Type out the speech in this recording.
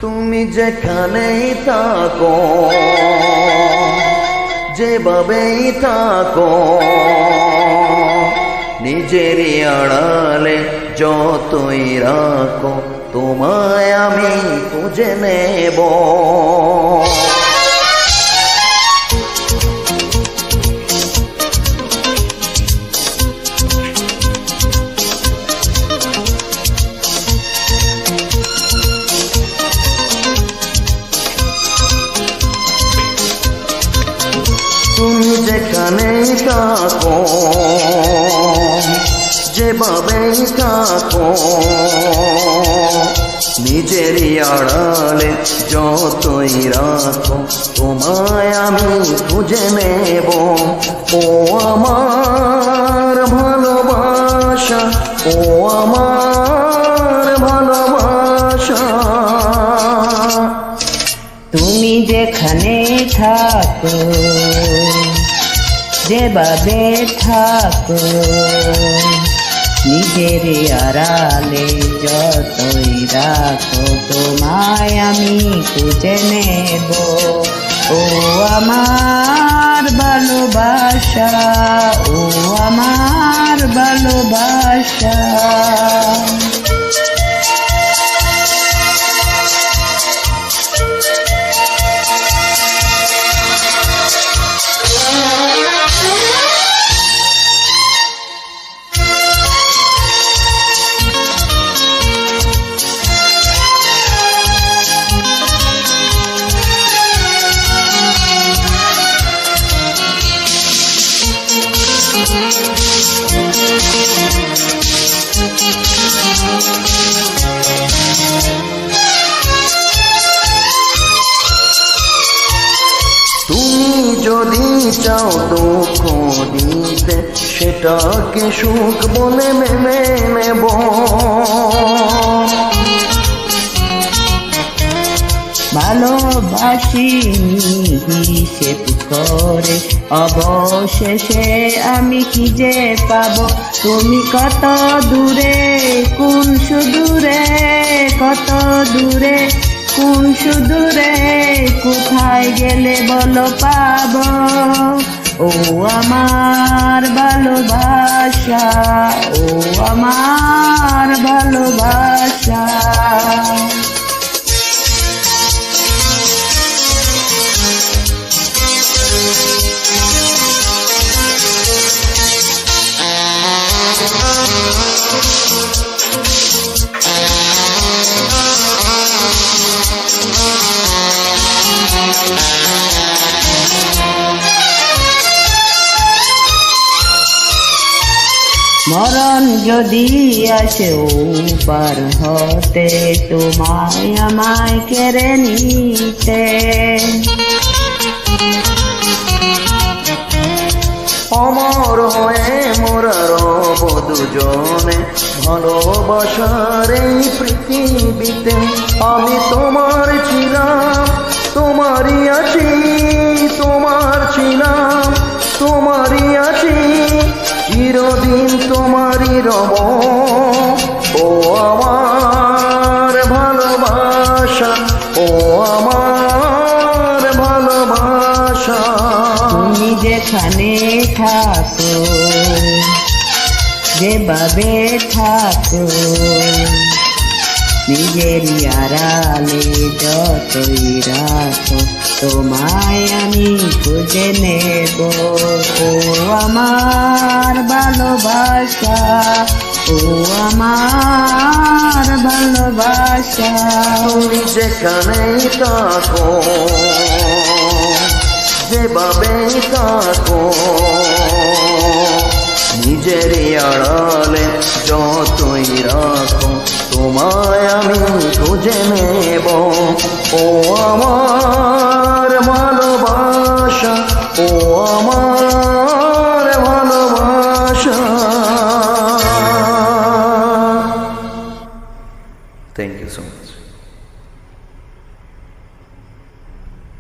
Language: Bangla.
তুমি যেখানেই থাকো, যেভাবেই থাকো, নিজেরই আড়ালে যতই রাখো, তোমায় আমি খুঁজে নেব। তুমি যেখানেই থাকো, যেভাবেই থাকো, নিজেরই আড়ালে যতই রাখো, তোমায় আমি খুঁজে নেব। ও আমার ভালোবাসা, ও আমার ভালোবাসা, তুমি যেখানে থাকো, যেভাবে থাকো, নিজের আড়ালে যতই রাখো, তোমায় আমি খুঁজে নেব। ও আমার ভালোবাসা, ও আমার ভালোবাসা। তুমি যদি চাও দুঃখ দিতে, সেটাকে সুখ বলে মেনে নেব। ভালোবাসি হিসেব করে, অবশেষে আমি কি যে পাবো। তুমি কত দূরে, কোন সুদূরে, কত দূরে, কোন সুদূরে, কোথায় গেলে বলো পাবো। ও আমার ভালোবাসা, ও আমার ভালোবাসা। মরণ যদি আসে পার হতে, তোমায় আমায় কেড়ে নিতে। অমর হয়ে মোরা রব দুজনে, ভালোবাসার এই পৃথিবীতে। আমি তোমার ছিলাম, তোমারই আছি, তোমার ছিলাম, তোমারই আছি, চিরদিন তোমারই রব। ও আমার ভালোবাসা, ও আমার ভালোবাসা। তুমি যেখানে থাকো, যেভাবে থাকো, নিজের আড়ালে যতই রাখো, তোমায় আমি খুঁজে নেব। ও আমার ভালোবাসা, ও আমার ভালোবাসা। তুমি যেখানেই থাকো, যেভাবেই থাকো, নিজের আড়ালে যতই রাখো, তোমায় আমি খুঁজে নেব। ও আমার ভালোবাসা, ও আমার